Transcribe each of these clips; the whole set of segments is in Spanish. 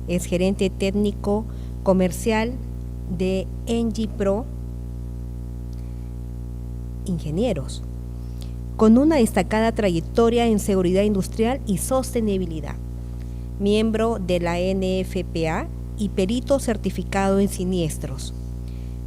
es gerente técnico comercial de Engie Pro Ingenieros, con una destacada trayectoria en seguridad industrial y sostenibilidad, miembro de la NFPA y perito certificado en siniestros.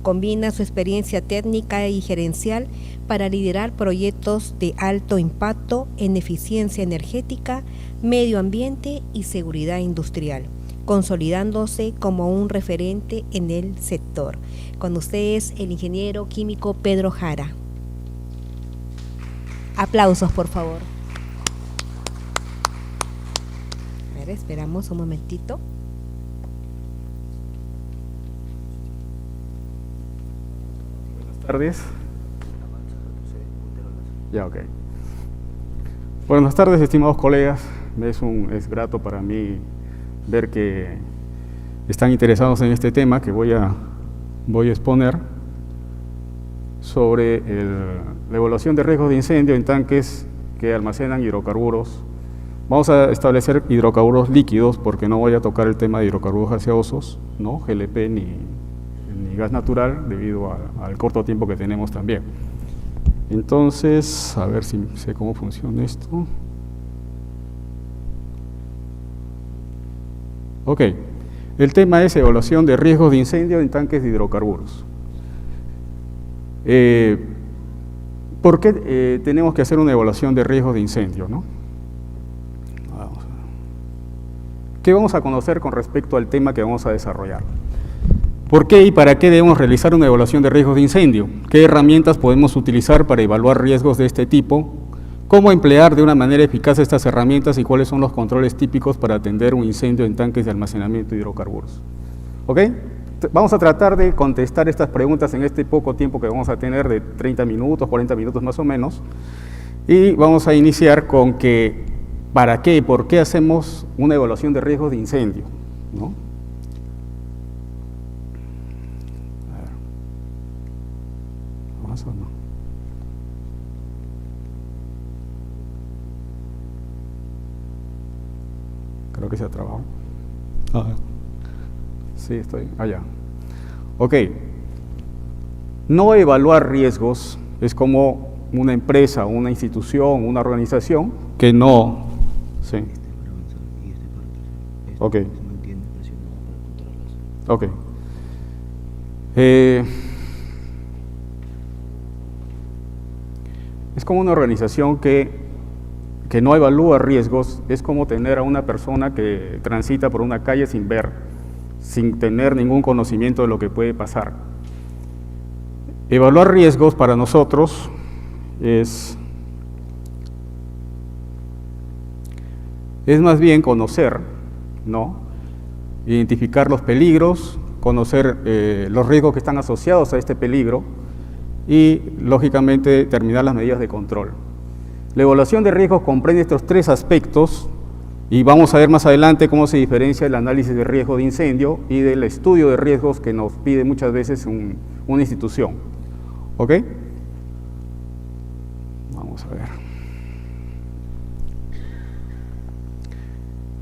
Combina su experiencia técnica y gerencial para liderar proyectos de alto impacto en eficiencia energética, medio ambiente y seguridad industrial, consolidándose como un referente en el sector. Con ustedes, el ingeniero químico Pedro Jara. Aplausos, por favor. A ver, esperamos un momentito. Buenas tardes. Ya, ok. Buenas tardes, estimados colegas. Es grato para mí ver que están interesados en este tema que voy a exponer sobre la evaluación de riesgos de incendio en tanques que almacenan hidrocarburos. Vamos a establecer hidrocarburos líquidos porque no voy a tocar el tema de hidrocarburos gaseosos, ¿no? GLP ni gas natural, debido al corto tiempo que tenemos también. Entonces, a ver si sé cómo funciona esto. Ok, el tema es evaluación de riesgos de incendio en tanques de hidrocarburos. ¿Por qué tenemos que hacer una evaluación de riesgos de incendio, no? ¿Qué vamos a conocer con respecto al tema que vamos a desarrollar? ¿Por qué y para qué debemos realizar una evaluación de riesgos de incendio? ¿Qué herramientas podemos utilizar para evaluar riesgos de este tipo? ¿Cómo emplear de una manera eficaz estas herramientas y cuáles son los controles típicos para atender un incendio en tanques de almacenamiento de hidrocarburos? ¿Ok? Vamos a tratar de contestar estas preguntas en este poco tiempo que vamos a tener, de 30 minutos, 40 minutos más o menos. Y vamos a iniciar con que, ¿para qué y por qué hacemos una evaluación de riesgos de incendio, ¿no? ¿Vamos o no? Creo que se ha trabado. Sí, estoy allá. Ok. No evaluar riesgos es como una empresa, una institución, una organización que no... Sí. Ok. Ok. Es como una organización que no evalúa riesgos, es como tener a una persona que transita por una calle sin ver, sin tener ningún conocimiento de lo que puede pasar. Evaluar riesgos para nosotros es más bien conocer, ¿no? Identificar los peligros, conocer los riesgos que están asociados a este peligro y, lógicamente, determinar las medidas de control. La evaluación de riesgos comprende estos tres aspectos y vamos a ver más adelante cómo se diferencia el análisis de riesgo de incendio y del estudio de riesgos que nos pide muchas veces una institución. ¿Ok? Vamos a ver.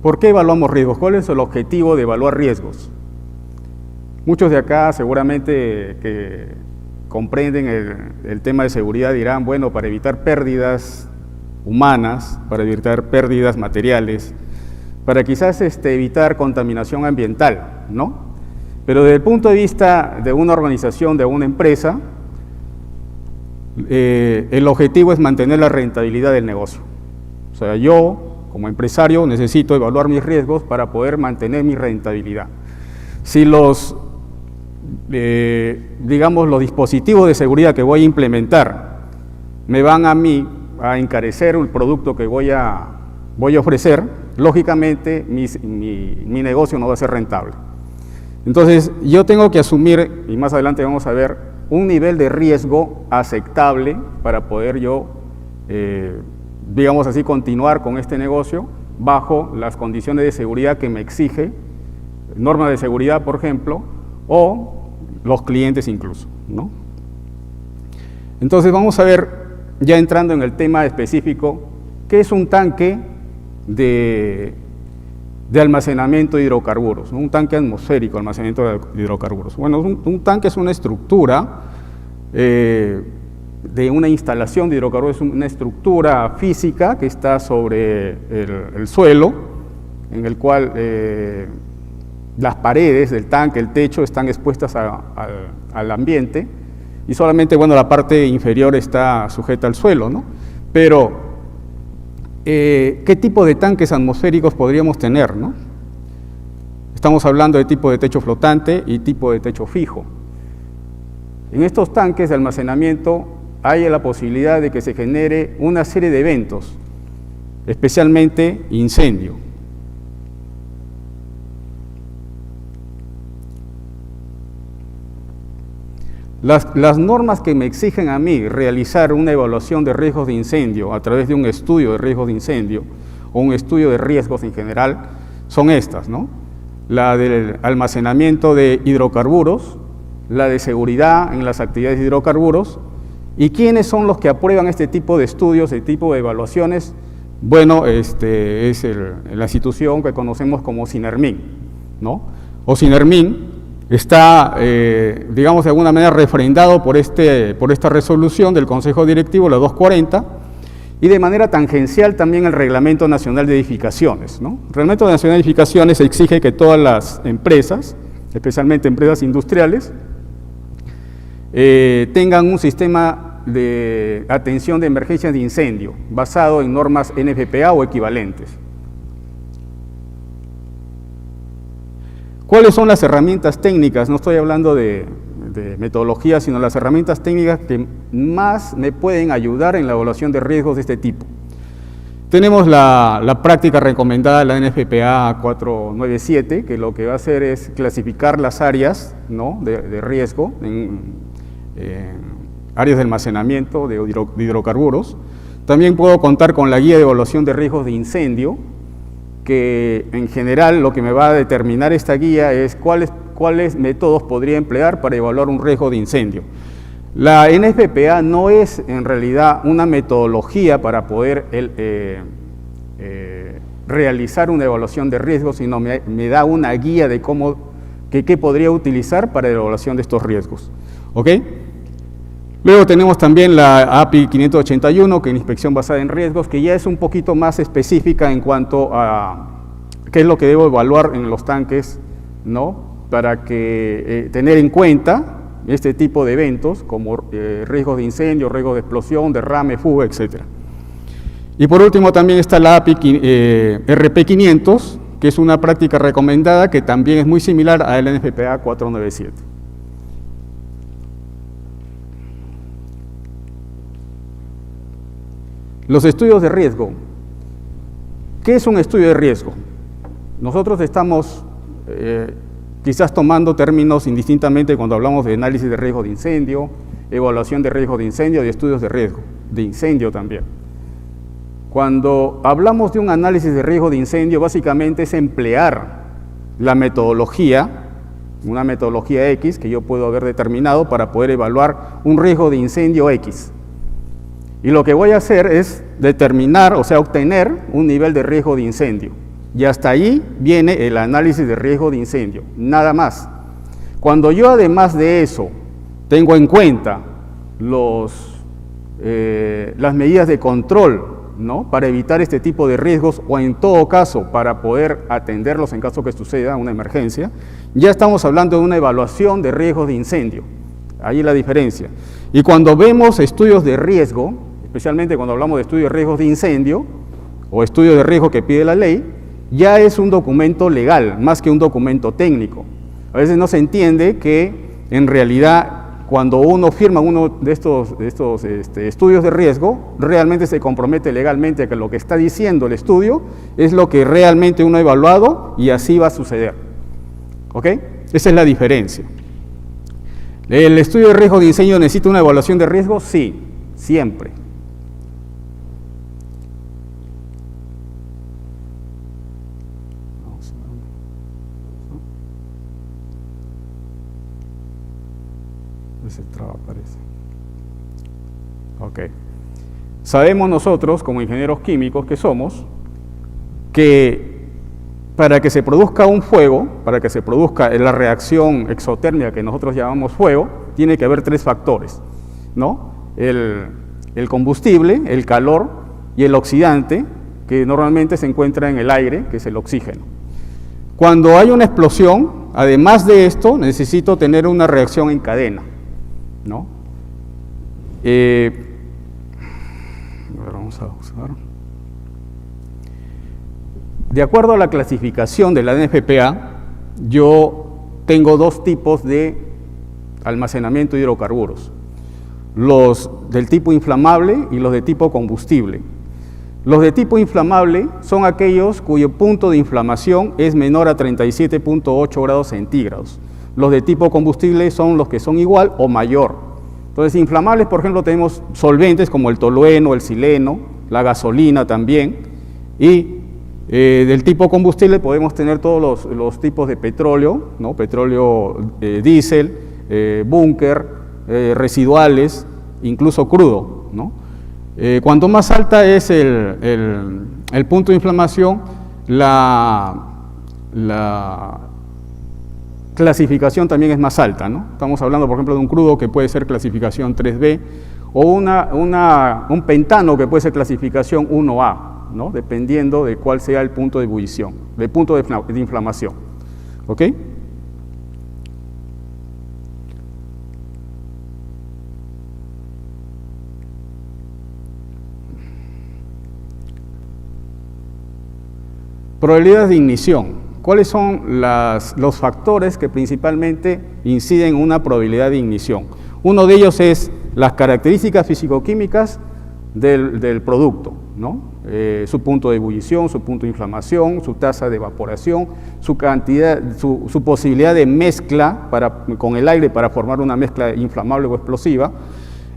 ¿Por qué evaluamos riesgos? ¿Cuál es el objetivo de evaluar riesgos? Muchos de acá seguramente que comprenden el tema de seguridad dirán, bueno, para evitar pérdidas humanas, para evitar pérdidas materiales, para quizás evitar contaminación ambiental, ¿no? Pero desde el punto de vista de una organización, de una empresa, el objetivo es mantener la rentabilidad del negocio. O sea, yo, como empresario, necesito evaluar mis riesgos para poder mantener mi rentabilidad. Si digamos, los dispositivos de seguridad que voy a implementar me van a mí a encarecer el producto que voy a ofrecer, lógicamente mi negocio no va a ser rentable. Entonces, yo tengo que asumir, y más adelante vamos a ver, un nivel de riesgo aceptable para poder yo, digamos así, continuar con este negocio bajo las condiciones de seguridad que me exige, normas de seguridad, por ejemplo, o los clientes incluso, ¿no? Entonces vamos a ver, ya entrando en el tema específico, ¿qué es un tanque de de almacenamiento de hidrocarburos, ¿no? Un tanque atmosférico de almacenamiento de hidrocarburos. Bueno, un tanque es una estructura de una instalación de hidrocarburos, es una estructura física que está sobre el suelo, en el cual las paredes del tanque, el techo, están expuestas al ambiente, y solamente, bueno, la parte inferior está sujeta al suelo, ¿no? Pero, ¿qué tipo de tanques atmosféricos podríamos tener, no? Estamos hablando de tipo de techo flotante y tipo de techo fijo. En estos tanques de almacenamiento hay la posibilidad de que se genere una serie de eventos, especialmente incendio. Las normas que me exigen a mí realizar una evaluación de riesgos de incendio a través de un estudio de riesgos de incendio o un estudio de riesgos en general son estas, ¿no? La del almacenamiento de hidrocarburos, la de seguridad en las actividades de hidrocarburos. ¿Y quiénes son los que aprueban este tipo de estudios, este tipo de evaluaciones? Bueno, es la institución que conocemos como SINERMIN, ¿no? O SINERMIN está, digamos, de alguna manera refrendado por esta resolución del Consejo Directivo, la 240, y de manera tangencial también el Reglamento Nacional de Edificaciones, ¿no? El Reglamento Nacional de Edificaciones exige que todas las empresas, especialmente empresas industriales, tengan un sistema de atención de emergencias de incendio basado en normas NFPA o equivalentes. ¿Cuáles son las herramientas técnicas? No estoy hablando de metodología, sino las herramientas técnicas que más me pueden ayudar en la evaluación de riesgos de este tipo. Tenemos la práctica recomendada de la NFPA 497, que lo que va a hacer es clasificar las áreas, ¿no?, de riesgo en áreas de almacenamiento de hidrocarburos. También puedo contar con la guía de evaluación de riesgos de incendio, que en general lo que me va a determinar esta guía es cuáles métodos podría emplear para evaluar un riesgo de incendio. La NFPA no es en realidad una metodología para poder realizar una evaluación de riesgos, sino me da una guía de qué podría utilizar para la evaluación de estos riesgos. ¿Ok? Luego tenemos también la API 581, que es inspección basada en riesgos, que ya es un poquito más específica en cuanto a qué es lo que debo evaluar en los tanques, ¿no?, para que tener en cuenta este tipo de eventos como riesgos de incendio, riesgos de explosión, derrame, fuga, etc. Y por último también está la API RP500, que es una práctica recomendada que también es muy similar a la NFPA 497. Los estudios de riesgo. ¿Qué es un estudio de riesgo? Nosotros estamos quizás tomando términos indistintamente cuando hablamos de análisis de riesgo de incendio, evaluación de riesgo de incendio y estudios de riesgo de incendio también. Cuando hablamos de un análisis de riesgo de incendio, básicamente es emplear la metodología, una metodología X que yo puedo haber determinado para poder evaluar un riesgo de incendio X. Y lo que voy a hacer es determinar, o sea, obtener un nivel de riesgo de incendio. Y hasta ahí viene el análisis de riesgo de incendio, nada más. Cuando yo además de eso tengo en cuenta las medidas de control, ¿no?, para evitar este tipo de riesgos o en todo caso para poder atenderlos en caso que suceda una emergencia, ya estamos hablando de una evaluación de riesgos de incendio. Ahí la diferencia. Y cuando vemos estudios de riesgo, especialmente cuando hablamos de estudios de riesgos de incendio o estudios de riesgo que pide la ley, ya es un documento legal, más que un documento técnico. A veces no se entiende que en realidad cuando uno firma uno de estos estudios de riesgo, realmente se compromete legalmente a que lo que está diciendo el estudio es lo que realmente uno ha evaluado y así va a suceder. ¿Ok? Esa es la diferencia. ¿El estudio de riesgo de incendio necesita una evaluación de riesgo? Sí, siempre. Ese traba parece. Ok. Sabemos nosotros, como ingenieros químicos que somos, que para que se produzca un fuego, para que se produzca la reacción exotérmica que nosotros llamamos fuego, tiene que haber tres factores, ¿no? El combustible, el calor y el oxidante, que normalmente se encuentra en el aire, que es el oxígeno. Cuando hay una explosión, además de esto, necesito tener una reacción en cadena, ¿no? Vamos a usar. De acuerdo a la clasificación de la NFPA, yo tengo dos tipos de almacenamiento de hidrocarburos, los del tipo inflamable y los de tipo combustible. Los de tipo inflamable son aquellos cuyo punto de inflamación es menor a 37.8 grados centígrados. Los de tipo combustible son los que son igual o mayor. Entonces, inflamables, por ejemplo, tenemos solventes como el tolueno, el sileno, la gasolina también, y del tipo combustible podemos tener todos los tipos de petróleo, ¿no? Petróleo diésel, búnker, residuales, incluso crudo, ¿no? Cuanto más alta es el punto de inflamación, la clasificación también es más alta, ¿no? Estamos hablando, por ejemplo, de un crudo que puede ser clasificación 3B o un pentano que puede ser clasificación 1A, ¿no? Dependiendo de cuál sea el punto de ebullición, el punto de inflamación. ¿Ok? Probabilidades de ignición. ¿Cuáles son los factores que principalmente inciden en una probabilidad de ignición? Uno de ellos es las características físico-químicas del producto, ¿no? Su punto de ebullición, su punto de inflamación, su tasa de evaporación, su cantidad, su posibilidad de mezcla con el aire para formar una mezcla inflamable o explosiva,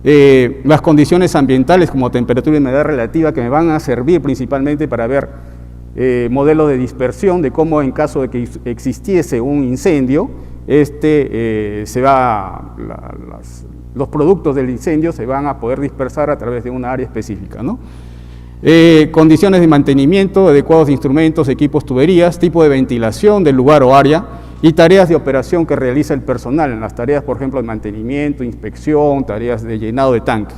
las condiciones ambientales como temperatura y humedad relativa que me van a servir principalmente para ver modelos de dispersión de cómo en caso de que existiese un incendio, los productos del incendio se van a poder dispersar a través de una área específica, ¿no? Condiciones de mantenimiento, adecuados instrumentos, equipos, tuberías, tipo de ventilación del lugar o área y tareas de operación que realiza el personal, en las tareas, por ejemplo, de mantenimiento, inspección, tareas de llenado de tanque.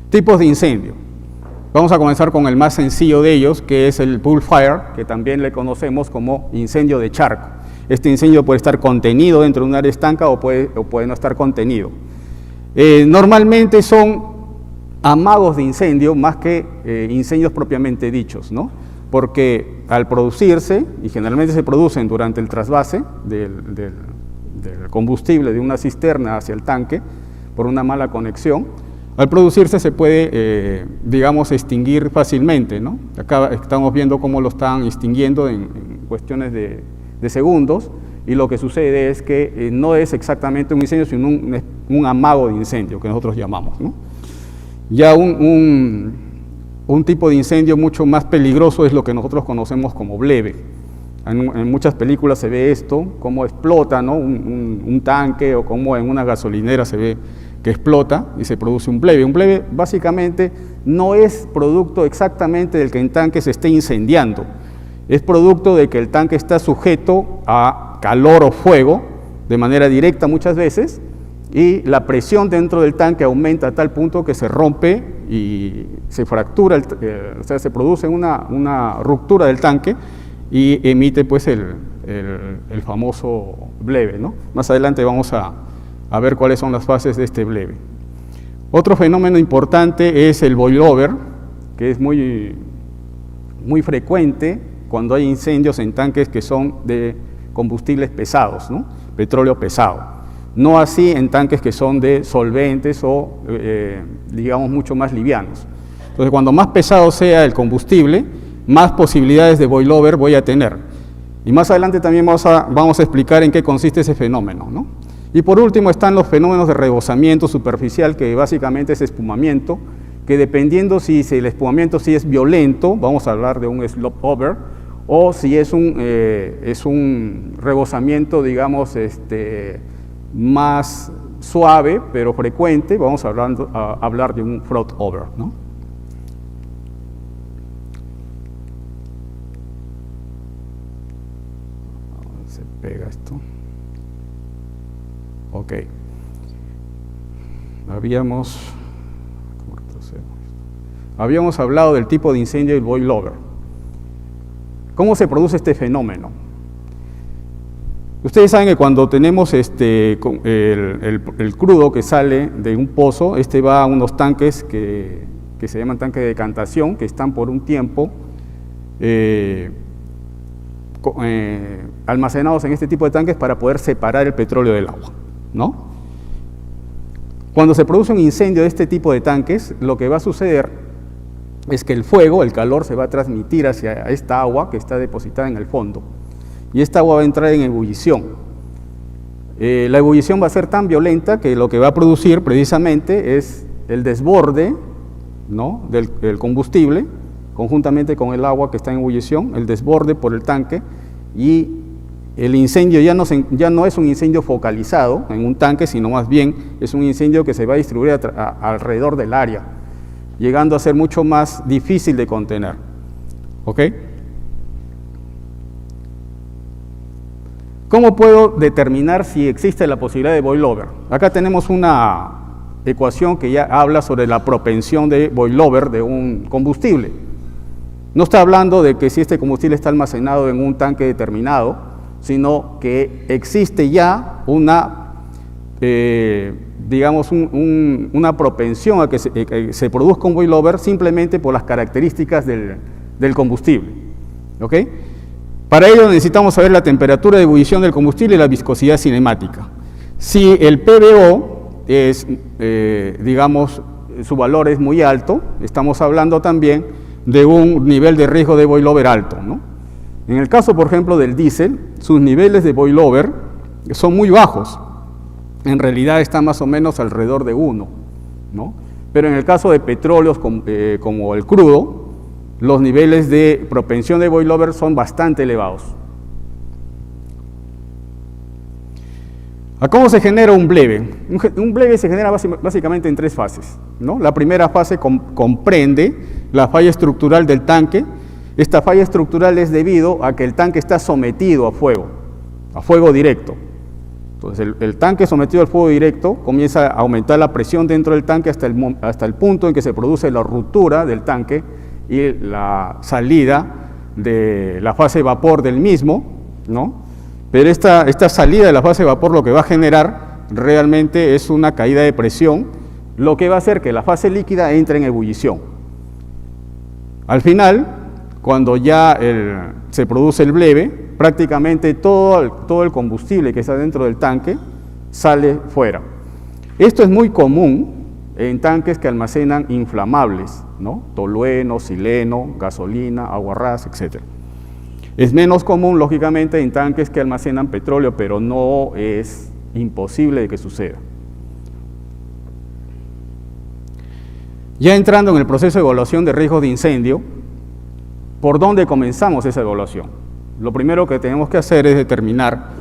Tipos de incendio. Vamos a comenzar con el más sencillo de ellos, que es el pool fire, que también le conocemos como incendio de charco. Este incendio puede estar contenido dentro de un área estanca o puede no estar contenido. Normalmente son amagos de incendio más que incendios propiamente dichos, ¿no? Porque al producirse, y generalmente se producen durante el trasvase del combustible de una cisterna hacia el tanque por una mala conexión, al producirse se puede, digamos, extinguir fácilmente, ¿no? Acá estamos viendo cómo lo están extinguiendo en cuestiones de segundos, y lo que sucede es que no es exactamente un incendio, sino un amago de incendio, que nosotros llamamos, ¿no? Ya un tipo de incendio mucho más peligroso es lo que nosotros conocemos como bleve. En muchas películas se ve esto, cómo explota, ¿no? un tanque, o cómo en una gasolinera se ve que explota y se produce un bleve. Un bleve básicamente no es producto exactamente del que el tanque se esté incendiando, es producto de que el tanque está sujeto a calor o fuego de manera directa muchas veces, y la presión dentro del tanque aumenta a tal punto que se rompe y se fractura, o sea, se produce una ruptura del tanque y emite pues el famoso bleve, ¿no? Más adelante vamos a ver cuáles son las fases de este bleve. Otro fenómeno importante es el boilover, que es muy frecuente cuando hay incendios en tanques que son de combustibles pesados, ¿no? Petróleo pesado. No así en tanques que son de solventes o, digamos, mucho más livianos. Entonces, cuando más pesado sea el combustible, más posibilidades de boilover voy a tener. Y más adelante también vamos a explicar en qué consiste ese fenómeno, ¿no? Y por último están los fenómenos de rebosamiento superficial, que básicamente es espumamiento, que dependiendo si el espumamiento es violento, vamos a hablar de un slope over, o si es un rebosamiento, digamos, más suave pero frecuente, vamos a hablar de un float over, ¿no? Se pega esto. Ok. Habíamos hablado del tipo de incendio del boilover. ¿Cómo se produce este fenómeno? Ustedes saben que cuando tenemos el crudo que sale de un pozo, va a unos tanques que se llaman tanques de decantación, que están por un tiempo almacenados en este tipo de tanques para poder separar el petróleo del agua, ¿no? Cuando se produce un incendio de este tipo de tanques, lo que va a suceder es que el fuego, el calor, se va a transmitir hacia esta agua que está depositada en el fondo. Y esta agua va a entrar en ebullición. La ebullición va a ser tan violenta que lo que va a producir precisamente es el desborde, ¿no?, del combustible, conjuntamente con el agua que está en ebullición, el desborde por el tanque, y el incendio ya no es un incendio focalizado en un tanque, sino más bien es un incendio que se va a distribuir alrededor del área, llegando a ser mucho más difícil de contener. ¿Ok? ¿Cómo puedo determinar si existe la posibilidad de boilover? Acá tenemos una ecuación que ya habla sobre la propensión de boilover de un combustible. No está hablando de que si este combustible está almacenado en un tanque determinado, sino que existe ya una, una propensión a que se produzca un boilover simplemente por las características del combustible. ¿Ok? Para ello necesitamos saber la temperatura de ebullición del combustible y la viscosidad cinemática. Si el PBO es, su valor es muy alto, estamos hablando también de un nivel de riesgo de boilover alto, ¿no? En el caso, por ejemplo, del diésel, sus niveles de boilover son muy bajos. En realidad están más o menos alrededor de 1, ¿no? Pero en el caso de petróleos como el crudo, los niveles de propensión de boilover son bastante elevados. ¿A cómo se genera un bleve? Un bleve se genera básicamente en 3 fases, ¿no? La primera fase comprende la falla estructural del tanque. Esta falla estructural es debido a que el tanque está sometido a fuego directo. Entonces el tanque sometido al fuego directo comienza a aumentar la presión dentro del tanque hasta el punto en que se produce la ruptura del tanque y la salida de la fase de vapor del mismo, ¿no? Pero esta salida de la fase de vapor lo que va a generar realmente es una caída de presión, lo que va a hacer que la fase líquida entre en ebullición. Al final, cuando ya se produce el bleve, prácticamente todo el combustible que está dentro del tanque sale fuera. Esto es muy común en tanques que almacenan inflamables, ¿no? Tolueno, sileno, gasolina, agua ras, etc. Es menos común, lógicamente, en tanques que almacenan petróleo, pero no es imposible de que suceda. Ya entrando en el proceso de evaluación de riesgos de incendio, ¿por dónde comenzamos esa evaluación? Lo primero que tenemos que hacer es determinar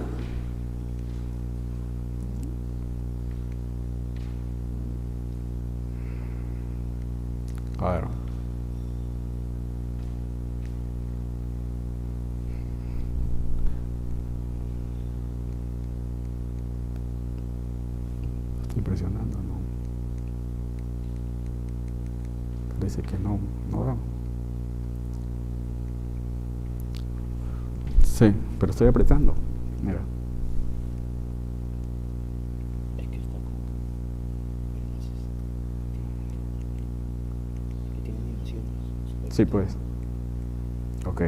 estoy presionando, ¿no? Parece que no da. Sí, pero estoy apretando. Mira. Es que está como... Aquí tiene animaciones. Sí, pues. Ok.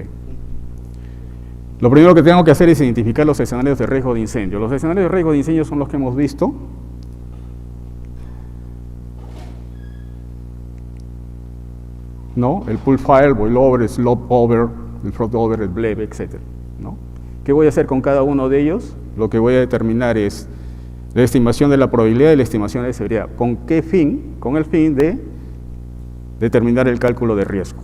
Lo primero que tengo que hacer es identificar los escenarios de riesgo de incendio. Los escenarios de riesgo de incendio son los que hemos visto. ¿No? El pull fire, el boilover, el slope over, el float over, el bleve, etc. ¿No? ¿Qué voy a hacer con cada uno de ellos? Lo que voy a determinar es la estimación de la probabilidad y la estimación de severidad. ¿Con qué fin? Con el fin de determinar el cálculo de riesgo.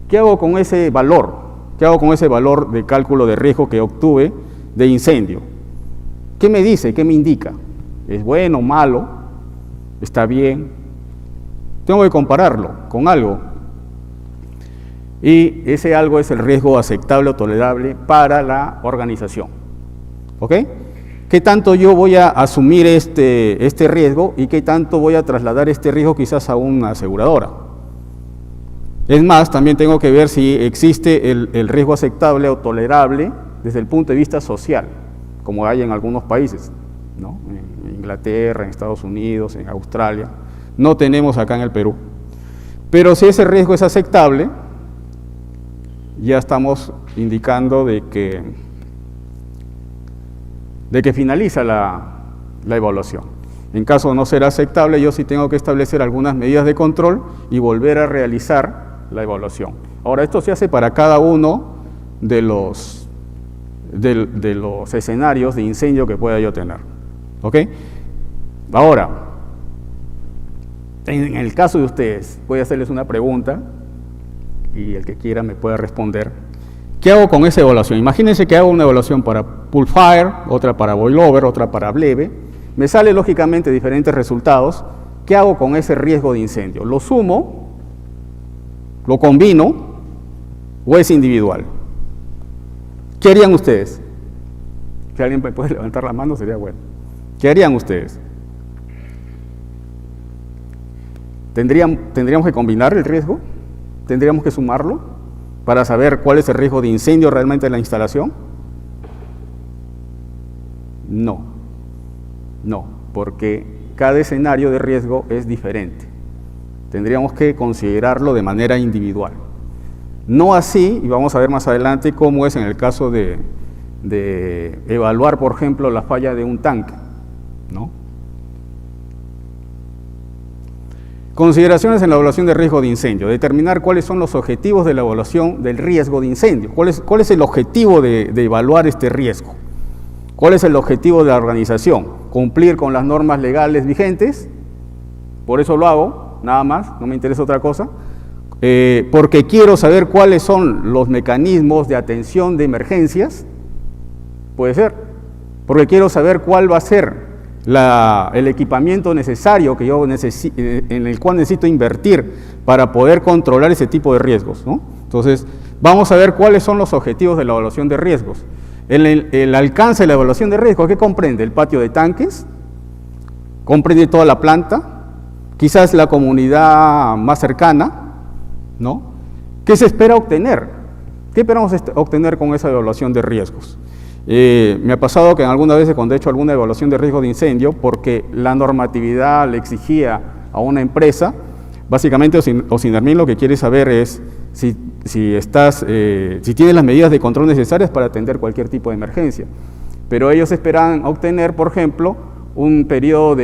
¿Qué hago con ese valor? ¿Qué hago con ese valor de cálculo de riesgo que obtuve de incendio? ¿Qué me dice? ¿Qué me indica? ¿Es bueno, malo? ¿Está bien? Tengo que compararlo con algo. y ese algo es el riesgo aceptable o tolerable para la organización. ¿Ok? ¿Qué tanto yo voy a asumir este riesgo y qué tanto voy a trasladar este riesgo quizás a una aseguradora? Es más, también tengo que ver si existe el riesgo aceptable o tolerable desde el punto de vista social, como hay en algunos países, ¿no? En Inglaterra, en Estados Unidos, en Australia. No tenemos acá en el Perú. Pero si ese riesgo es aceptable, ya estamos indicando de que finaliza la evaluación. En caso de no ser aceptable, yo sí tengo que establecer algunas medidas de control y volver a realizar la evaluación. Ahora, esto se hace para cada uno de los escenarios de incendio que pueda yo tener. ¿Ok? Ahora, en el caso de ustedes, voy a hacerles una pregunta y el que quiera me puede responder. ¿Qué hago con esa evaluación? Imagínense que hago una evaluación para pool fire, otra para boilover, otra para bleve. Me sale lógicamente diferentes resultados. ¿Qué hago con ese riesgo de incendio? ¿Lo sumo? ¿Lo combino? ¿O es individual? ¿Qué harían ustedes? Si alguien me puede levantar la mano sería bueno. ¿Qué harían ustedes? ¿Tendríamos que combinar el riesgo? ¿Tendríamos que sumarlo para saber cuál es el riesgo de incendio realmente en la instalación? No, porque cada escenario de riesgo es diferente. Tendríamos que considerarlo de manera individual. No así, y vamos a ver más adelante cómo es en el caso de evaluar, por ejemplo, la falla de un tanque, ¿no? Consideraciones en la evaluación de riesgo de incendio. Determinar cuáles son los objetivos de la evaluación del riesgo de incendio. ¿Cuál es el objetivo de evaluar este riesgo? ¿Cuál es el objetivo de la organización? Cumplir con las normas legales vigentes. Por eso lo hago, nada más, no me interesa otra cosa. Porque quiero saber cuáles son los mecanismos de atención de emergencias. Puede ser. Porque quiero saber cuál va a ser el equipamiento necesario que yo en el cual necesito invertir para poder controlar ese tipo de riesgos, ¿no? Entonces, vamos a ver cuáles son los objetivos de la evaluación de riesgos. El alcance de la evaluación de riesgos, ¿qué comprende? El patio de tanques, comprende toda la planta, quizás la comunidad más cercana, ¿no? ¿Qué se espera obtener? ¿Qué esperamos obtener con esa evaluación de riesgos? Me ha pasado que algunas veces cuando he hecho alguna evaluación de riesgo de incendio, porque la normatividad le exigía a una empresa, básicamente Ocinermin lo que quiere saber es si tienes las medidas de control necesarias para atender cualquier tipo de emergencia. Pero ellos esperan obtener, por ejemplo, un periodo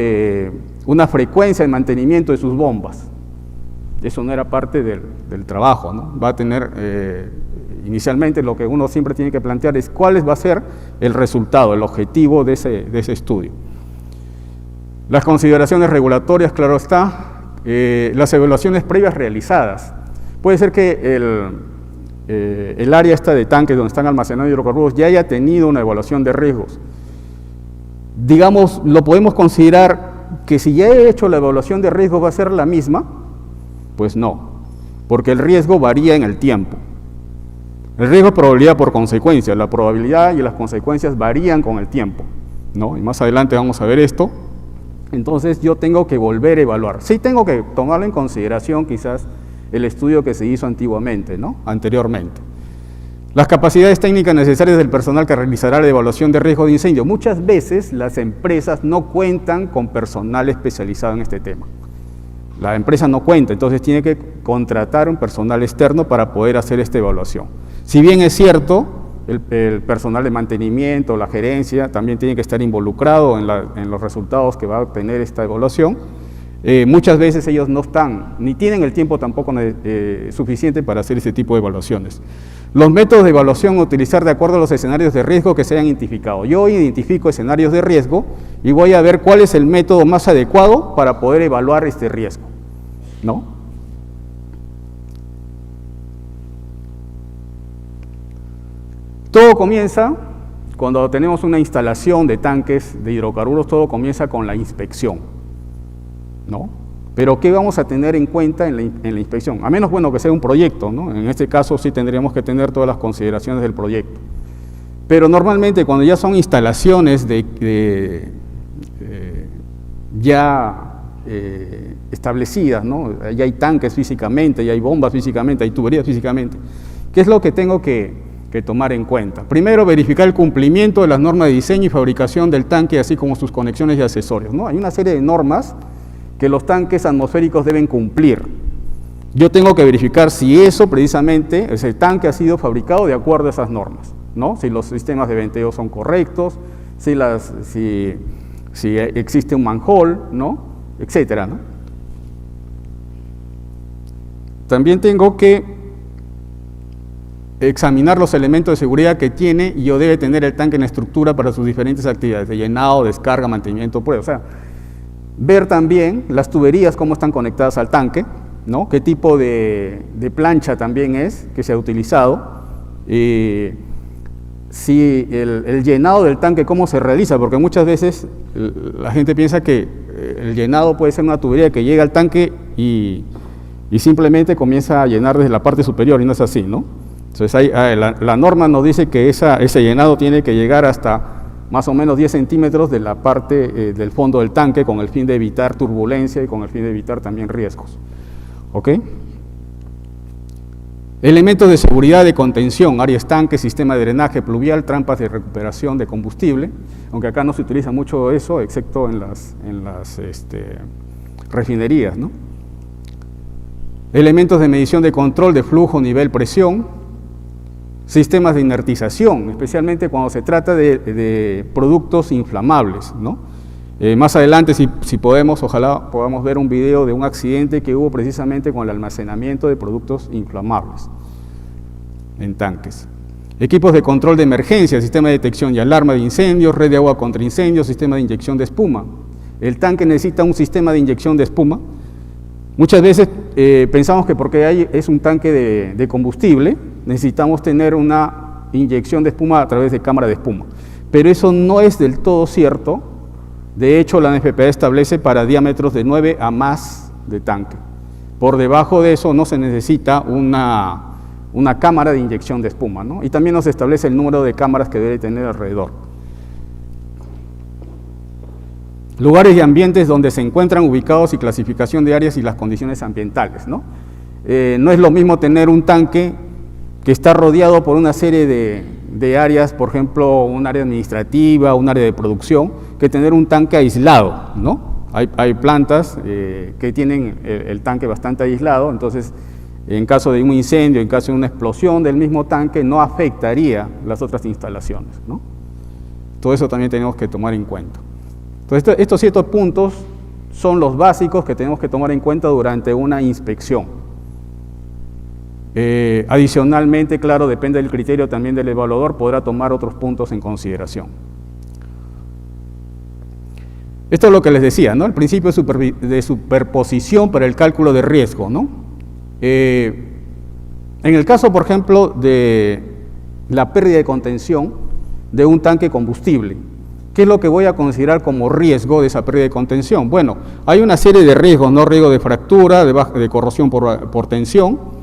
una frecuencia de mantenimiento de sus bombas. Eso no era parte del trabajo, ¿no? Va a tener, inicialmente lo que uno siempre tiene que plantear es cuál va a ser el resultado, el objetivo de ese estudio. Las consideraciones regulatorias, claro está, las evaluaciones previas realizadas. Puede ser que el área esta de tanques donde están almacenados hidrocarburos ya haya tenido una evaluación de riesgos. Digamos, lo podemos considerar que si ya he hecho la evaluación de riesgos va a ser la misma. Pues no, porque el riesgo varía en el tiempo. El riesgo es probabilidad por consecuencia, la probabilidad y las consecuencias varían con el tiempo, ¿no? Y más adelante vamos a ver esto. Entonces yo tengo que volver a evaluar. Sí tengo que tomarlo en consideración quizás el estudio que se hizo antiguamente, ¿no? Anteriormente. Las capacidades técnicas necesarias del personal que realizará la evaluación de riesgo de incendio. Muchas veces las empresas no cuentan con personal especializado en este tema. La empresa no cuenta, entonces tiene que contratar un personal externo para poder hacer esta evaluación. Si bien es cierto, el personal de mantenimiento, la gerencia, también tiene que estar involucrado en los resultados que va a obtener esta evaluación. Muchas veces ellos no están, ni tienen el tiempo tampoco suficiente para hacer ese tipo de evaluaciones. Los métodos de evaluación a utilizar de acuerdo a los escenarios de riesgo que se hayan identificado. Yo identifico escenarios de riesgo y voy a ver cuál es el método más adecuado para poder evaluar este riesgo, ¿no? Todo comienza, cuando tenemos una instalación de tanques de hidrocarburos, todo comienza con la inspección, ¿no? Pero ¿qué vamos a tener en cuenta en la inspección? A menos, bueno, que sea un proyecto, ¿no? En este caso sí tendríamos que tener todas las consideraciones del proyecto. Pero normalmente cuando ya son instalaciones establecidas, ¿no? Ya hay tanques físicamente, ya hay bombas físicamente, hay tuberías físicamente. ¿Qué es lo que tengo que tomar en cuenta? Primero, verificar el cumplimiento de las normas de diseño y fabricación del tanque, así como sus conexiones y accesorios, ¿no? Hay una serie de normas que los tanques atmosféricos deben cumplir. Yo tengo que verificar si eso precisamente, ese tanque ha sido fabricado de acuerdo a esas normas, ¿no? Si los sistemas de venteo son correctos, si existe un manhole, ¿no? Etcétera, ¿no? También tengo que examinar los elementos de seguridad que tiene y o debe tener el tanque en estructura para sus diferentes actividades, de llenado, descarga, mantenimiento, prueba. O sea, ver también las tuberías, cómo están conectadas al tanque, ¿no? Qué tipo de plancha también es que se ha utilizado, si el llenado del tanque, cómo se realiza, porque muchas veces la gente piensa que el llenado puede ser una tubería que llega al tanque y simplemente comienza a llenar desde la parte superior, y no es así, ¿no? Entonces la norma nos dice que ese llenado tiene que llegar hasta más o menos 10 centímetros de la parte del fondo del tanque, con el fin de evitar turbulencia y con el fin de evitar también riesgos. ¿Ok? Elementos de seguridad de contención, área estanque, sistema de drenaje pluvial, trampas de recuperación de combustible, aunque acá no se utiliza mucho eso, excepto en las refinerías, ¿no? Elementos de medición de control de flujo, nivel, presión, sistemas de inertización, especialmente cuando se trata de productos inflamables, ¿no? Más adelante, si podemos, ojalá podamos ver un video de un accidente que hubo precisamente con el almacenamiento de productos inflamables en tanques. Equipos de control de emergencia, sistema de detección y alarma de incendios, red de agua contra incendios, sistema de inyección de espuma. El tanque necesita un sistema de inyección de espuma. Muchas veces pensamos que porque es un tanque de combustible, necesitamos tener una inyección de espuma a través de cámara de espuma. Pero eso no es del todo cierto. De hecho, la NFPA establece para diámetros de 9 a más de tanque. Por debajo de eso no se necesita una cámara de inyección de espuma, ¿no? Y también nos establece el número de cámaras que debe tener alrededor. Lugares y ambientes donde se encuentran ubicados y clasificación de áreas y las condiciones ambientales, ¿no? No es lo mismo tener un tanque que está rodeado por una serie de áreas, por ejemplo, un área administrativa, un área de producción, que tener un tanque aislado, ¿no? Hay plantas que tienen el tanque bastante aislado, entonces en caso de un incendio, en caso de una explosión del mismo tanque, no afectaría las otras instalaciones, ¿no? Todo eso también tenemos que tomar en cuenta. Entonces, estos 7 puntos son los básicos que tenemos que tomar en cuenta durante una inspección. Adicionalmente, claro, depende del criterio también del evaluador, podrá tomar otros puntos en consideración. Esto es lo que les decía, ¿no? El principio de superposición para el cálculo de riesgo, ¿no? En el caso, por ejemplo, de la pérdida de contención de un tanque combustible, ¿qué es lo que voy a considerar como riesgo de esa pérdida de contención? Bueno, hay una serie de riesgos, ¿no? Riesgo de fractura, de corrosión por tensión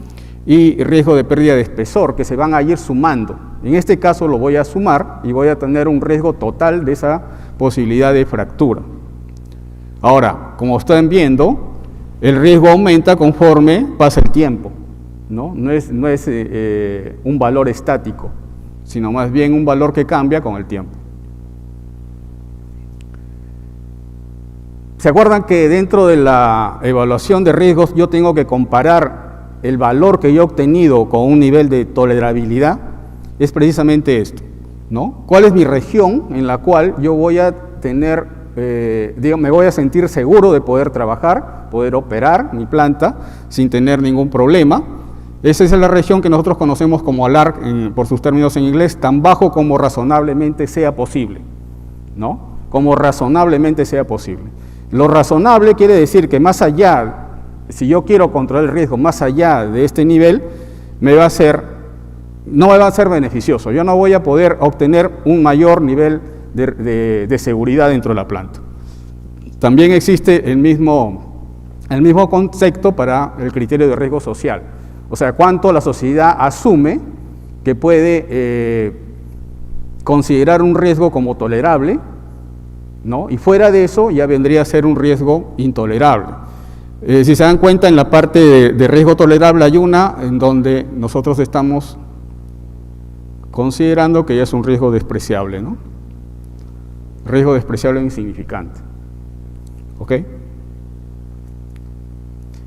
y riesgo de pérdida de espesor, que se van a ir sumando. En este caso lo voy a sumar y voy a tener un riesgo total de esa posibilidad de fractura. Ahora, como están viendo, el riesgo aumenta conforme pasa el tiempo, ¿no? No es un valor estático, sino más bien un valor que cambia con el tiempo. ¿Se acuerdan que dentro de la evaluación de riesgos yo tengo que comparar el valor que yo he obtenido con un nivel de tolerabilidad? Es precisamente esto, ¿no? ¿Cuál es mi región en la cual yo voy a tener, me voy a sentir seguro de poder trabajar, poder operar mi planta sin tener ningún problema? Esa es la región que nosotros conocemos como ALARC, por sus términos en inglés, tan bajo como razonablemente sea posible, ¿no? Como razonablemente sea posible. Lo razonable quiere decir que más allá, si yo quiero controlar el riesgo más allá de este nivel, no me va a ser beneficioso. Yo no voy a poder obtener un mayor nivel de seguridad dentro de la planta. También existe el mismo El mismo concepto para el criterio de riesgo social. O sea, cuánto la sociedad asume que puede considerar un riesgo como tolerable, ¿no? Y fuera de eso ya vendría a ser un riesgo intolerable. Si se dan cuenta, en la parte de riesgo tolerable hay una en donde nosotros estamos considerando que ya es un riesgo despreciable, ¿no? Riesgo despreciable o insignificante. ¿Ok?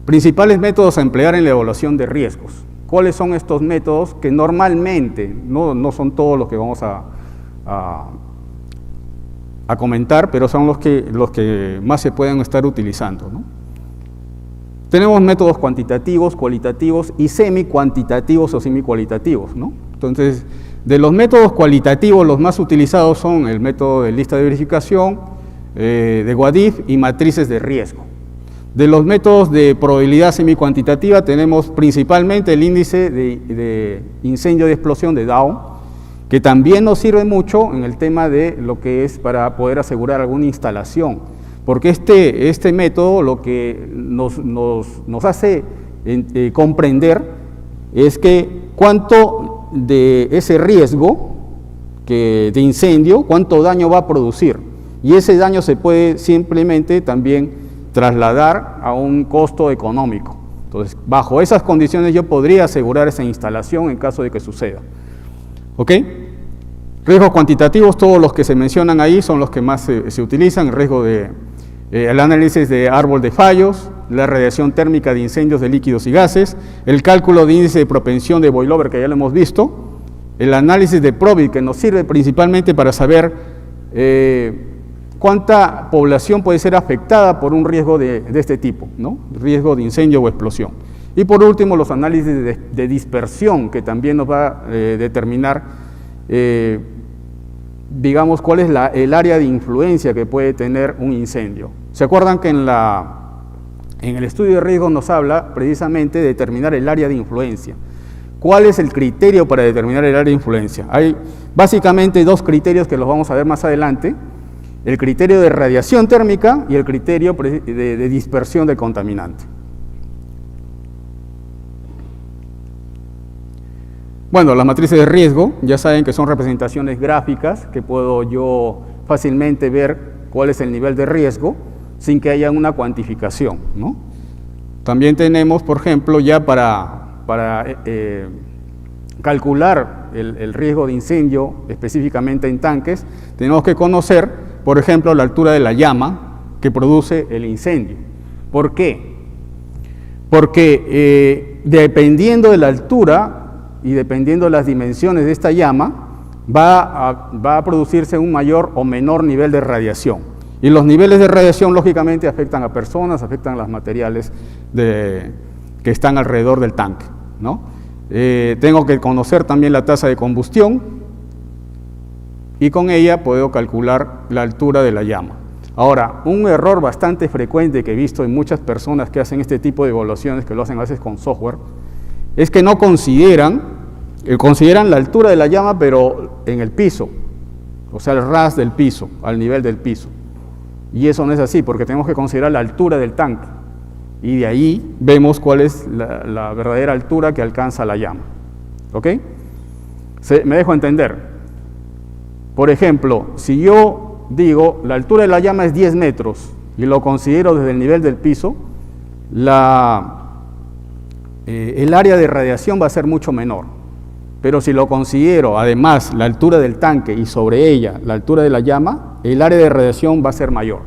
Principales métodos a emplear en la evaluación de riesgos. ¿Cuáles son estos métodos que normalmente, no son todos los que vamos a comentar, pero son los que más se pueden estar utilizando, ¿no? Tenemos métodos cuantitativos, cualitativos y semi-cuantitativos o semi-cualitativos, ¿no? Entonces, de los métodos cualitativos, los más utilizados son el método de lista de verificación, de Wadif y matrices de riesgo. De los métodos de probabilidad semi-cuantitativa tenemos principalmente el índice de incendio de explosión de Dow, que también nos sirve mucho en el tema de lo que es para poder asegurar alguna instalación, porque este método lo que nos hace comprender es que cuánto de ese riesgo de incendio, cuánto daño va a producir, y ese daño se puede simplemente también trasladar a un costo económico. Entonces, bajo esas condiciones yo podría asegurar esa instalación en caso de que suceda. ¿Ok? Riesgos cuantitativos, todos los que se mencionan ahí son los que más se utilizan. El riesgo el análisis de árbol de fallos, la radiación térmica de incendios de líquidos y gases, el cálculo de índice de propensión de boilover, que ya lo hemos visto, el análisis de Probit, que nos sirve principalmente para saber cuánta población puede ser afectada por un riesgo de este tipo, ¿no? Riesgo de incendio o explosión. Y por último, los análisis de dispersión, que también nos va a determinar, digamos, cuál es el área de influencia que puede tener un incendio. ¿Se acuerdan que en el estudio de riesgos nos habla precisamente de determinar el área de influencia? ¿Cuál es el criterio para determinar el área de influencia? Hay básicamente dos criterios que los vamos a ver más adelante: el criterio de radiación térmica y el criterio de dispersión del contaminante. Bueno, las matrices de riesgo, ya saben que son representaciones gráficas que puedo yo fácilmente ver cuál es el nivel de riesgo sin que haya una cuantificación, ¿no? También tenemos, por ejemplo, ya para calcular el riesgo de incendio específicamente en tanques, tenemos que conocer, por ejemplo, la altura de la llama que produce el incendio. ¿Por qué? Porque dependiendo de la altura y dependiendo de las dimensiones de esta llama, va a producirse un mayor o menor nivel de radiación. Y los niveles de radiación, lógicamente, afectan a personas, afectan a los materiales que están alrededor del tanque, ¿no? Tengo que conocer también la tasa de combustión y con ella puedo calcular la altura de la llama. Ahora, un error bastante frecuente que he visto en muchas personas que hacen este tipo de evaluaciones, que lo hacen a veces con software, es que no consideran la altura de la llama, pero en el piso, o sea, el ras del piso, al nivel del piso. Y eso no es así, porque tenemos que considerar la altura del tanque. Y de ahí vemos cuál es la verdadera altura que alcanza la llama. ¿Ok? Me dejo entender. Por ejemplo, si yo digo la altura de la llama es 10 metros y lo considero desde el nivel del piso, el área de radiación va a ser mucho menor. Pero si lo considero además la altura del tanque y sobre ella la altura de la llama, el área de radiación va a ser mayor.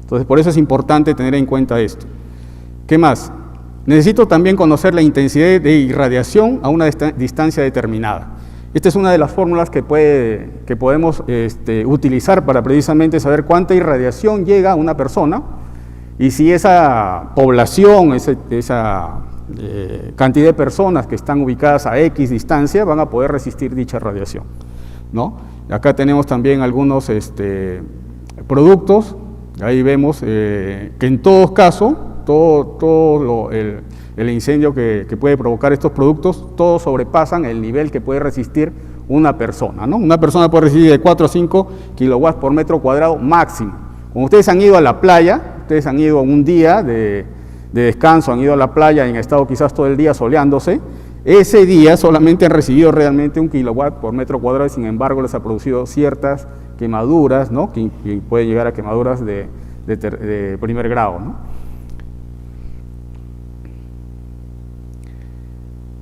Entonces, por eso es importante tener en cuenta esto. ¿Qué más? Necesito también conocer la intensidad de irradiación a una distancia determinada. Esta es una de las fórmulas que podemos utilizar para precisamente saber cuánta irradiación llega a una persona y si esa población, esa cantidad de personas que están ubicadas a X distancia van a poder resistir dicha radiación, ¿no? Acá tenemos también algunos productos, ahí vemos que en todo caso, el incendio que puede provocar estos productos, todos sobrepasan el nivel que puede resistir una persona, ¿no? Una persona puede resistir de 4 a 5 kilowatts por metro cuadrado máximo. Como ustedes han ido a la playa, ustedes han ido un día de descanso, han ido a la playa y han estado quizás todo el día soleándose, ese día solamente han recibido realmente 1 kilowatt por metro cuadrado y sin embargo les ha producido ciertas quemaduras, ¿no? que pueden llegar a quemaduras de primer grado, ¿no?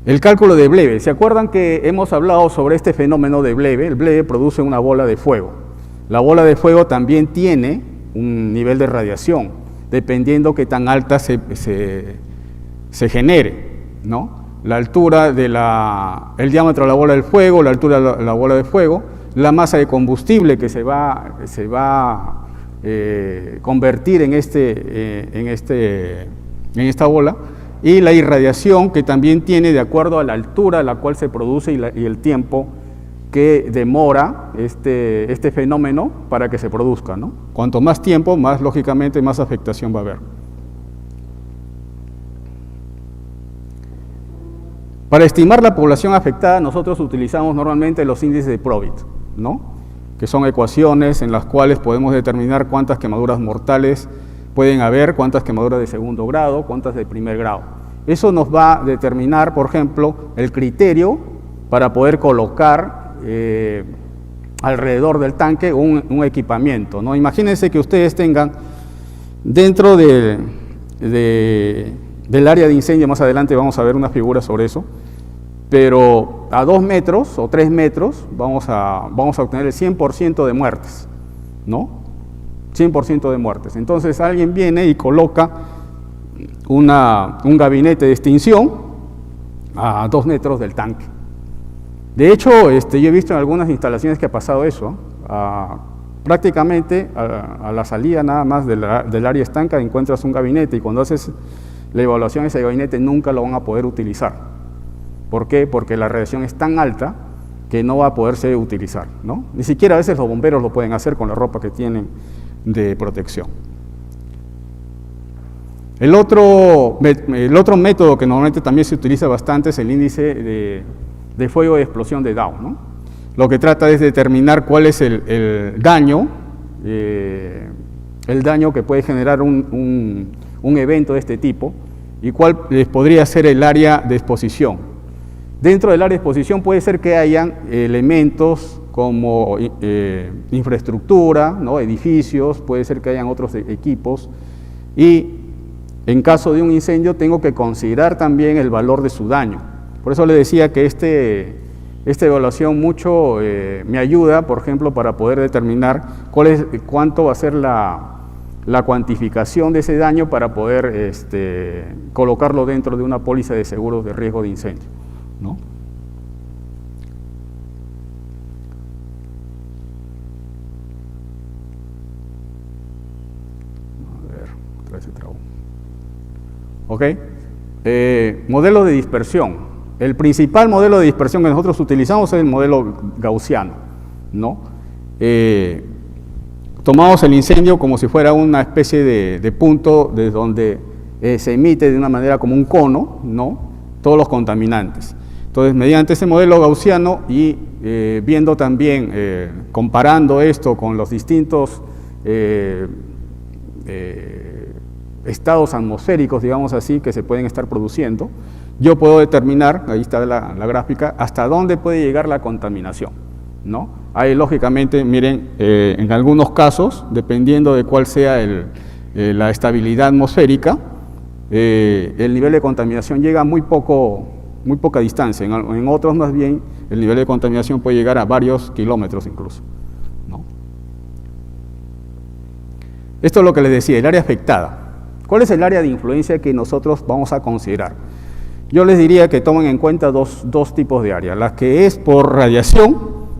El cálculo de Bleve. ¿Se acuerdan que hemos hablado sobre este fenómeno de Bleve? El Bleve produce una bola de fuego. La bola de fuego también tiene un nivel de radiación, dependiendo qué tan alta se genere, ¿no? La altura el diámetro de la bola del fuego, la altura de la bola de fuego, la masa de combustible que se va a convertir en esta bola, y la irradiación que también tiene de acuerdo a la altura a la cual se produce y el tiempo que demora este fenómeno para que se produzca, ¿no? Cuanto más tiempo, más lógicamente más afectación va a haber. Para estimar la población afectada, nosotros utilizamos normalmente los índices de Probit, ¿no? Que son ecuaciones en las cuales podemos determinar cuántas quemaduras mortales pueden haber, cuántas quemaduras de segundo grado, cuántas de primer grado. Eso nos va a determinar, por ejemplo, el criterio para poder colocar alrededor del tanque un equipamiento, ¿no? Imagínense que ustedes tengan dentro del área de incendio, más adelante vamos a ver una figura sobre eso, pero a 2 metros o 3 metros vamos a obtener el 100% de muertes, ¿no? 100% de muertes. Entonces alguien viene y coloca un gabinete de extinción a 2 metros del tanque. De hecho, yo he visto en algunas instalaciones que ha pasado eso. Prácticamente a la salida nada más del área estanca encuentras un gabinete y cuando haces la evaluación de ese gabinete nunca lo van a poder utilizar. ¿Por qué? Porque la radiación es tan alta que no va a poderse utilizar, ¿no? Ni siquiera a veces los bomberos lo pueden hacer con la ropa que tienen de protección. El otro método que normalmente también se utiliza bastante es el índice de fuego de explosión de Dow, ¿no? Lo que trata es determinar cuál es el daño que puede generar un evento de este tipo y cuál podría ser el área de exposición. Dentro del área de exposición puede ser que hayan elementos como infraestructura, ¿no? Edificios, puede ser que hayan otros equipos y en caso de un incendio tengo que considerar también el valor de su daño. Por eso le decía que esta evaluación mucho me ayuda, por ejemplo, para poder determinar cuánto va a ser la cuantificación de ese daño para poder colocarlo dentro de una póliza de seguros de riesgo de incendio, ¿no? A ver, otra vez se trabó. ¿Ok? Modelo de dispersión. El principal modelo de dispersión que nosotros utilizamos es el modelo gaussiano, ¿no? Tomamos el incendio como si fuera una especie de punto desde donde se emite de una manera como un cono, ¿no? Todos los contaminantes. Entonces, mediante ese modelo gaussiano y viendo también, comparando esto con los distintos estados atmosféricos, digamos así, que se pueden estar produciendo, yo puedo determinar, ahí está la gráfica, hasta dónde puede llegar la contaminación, ¿no? Ahí, lógicamente, miren, en algunos casos, dependiendo de cuál sea la estabilidad atmosférica, el nivel de contaminación llega a muy poca distancia. En otros, más bien, el nivel de contaminación puede llegar a varios kilómetros incluso, ¿no? Esto es lo que les decía, el área afectada. ¿Cuál es el área de influencia que nosotros vamos a considerar? Yo les diría que tomen en cuenta dos tipos de área. La que es por radiación,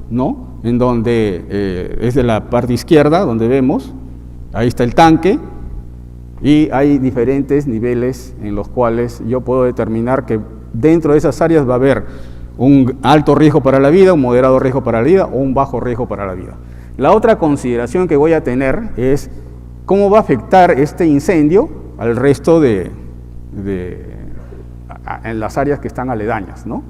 ¿no? En donde es de la parte izquierda, donde vemos, ahí está el tanque, y hay diferentes niveles en los cuales yo puedo determinar que dentro de esas áreas va a haber un alto riesgo para la vida, un moderado riesgo para la vida o un bajo riesgo para la vida. La otra consideración que voy a tener es cómo va a afectar este incendio al resto en las áreas que están aledañas, ¿no?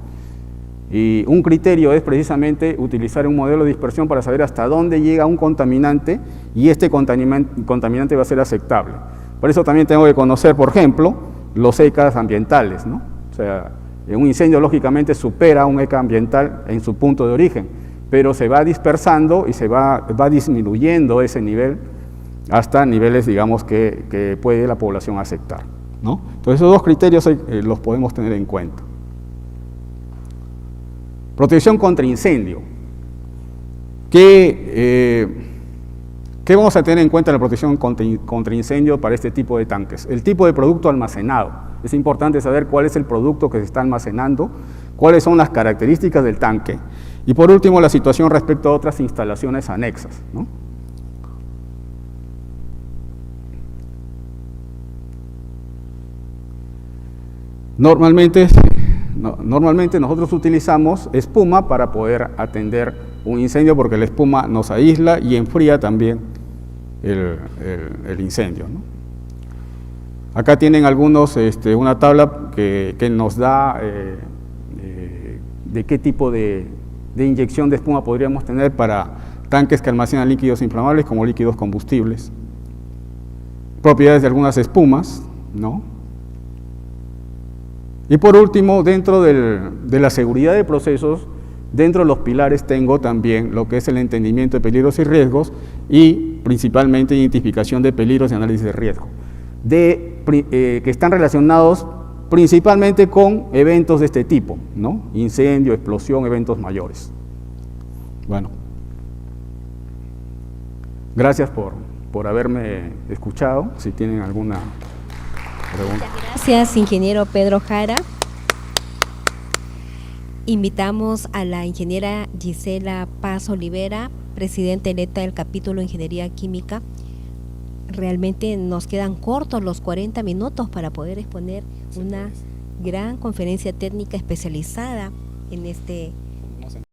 Y un criterio es precisamente utilizar un modelo de dispersión para saber hasta dónde llega un contaminante y este contaminante va a ser aceptable. Por eso también tengo que conocer, por ejemplo, los ECAs ambientales, ¿no? O sea, un incendio lógicamente supera un ECA ambiental en su punto de origen, pero se va dispersando y se va disminuyendo ese nivel hasta niveles, digamos, que puede la población aceptar, ¿no? Entonces, esos dos criterios los podemos tener en cuenta. Protección contra incendio. ¿Qué vamos a tener en cuenta en la protección contra incendio para este tipo de tanques? El tipo de producto almacenado. Es importante saber cuál es el producto que se está almacenando, cuáles son las características del tanque. Y por último, la situación respecto a otras instalaciones anexas, ¿no? Normalmente nosotros utilizamos espuma para poder atender un incendio porque la espuma nos aísla y enfría también el incendio, ¿no? Acá tienen algunos, una tabla que nos da de qué tipo de inyección de espuma podríamos tener para tanques que almacenan líquidos inflamables como líquidos combustibles. Propiedades de algunas espumas, ¿no? Y por último, dentro de la seguridad de procesos, dentro de los pilares tengo también lo que es el entendimiento de peligros y riesgos y principalmente identificación de peligros y análisis de riesgo, que están relacionados principalmente con eventos de este tipo, ¿no? Incendio, explosión, eventos mayores. Bueno, gracias por haberme escuchado. Si tienen alguna pregunta. Gracias, ingeniero Pedro Jara. Invitamos a la ingeniera Gisela Paz Olivera, presidenta electa del capítulo Ingeniería Química. Realmente nos quedan cortos los 40 minutos para poder exponer una gran conferencia técnica especializada en este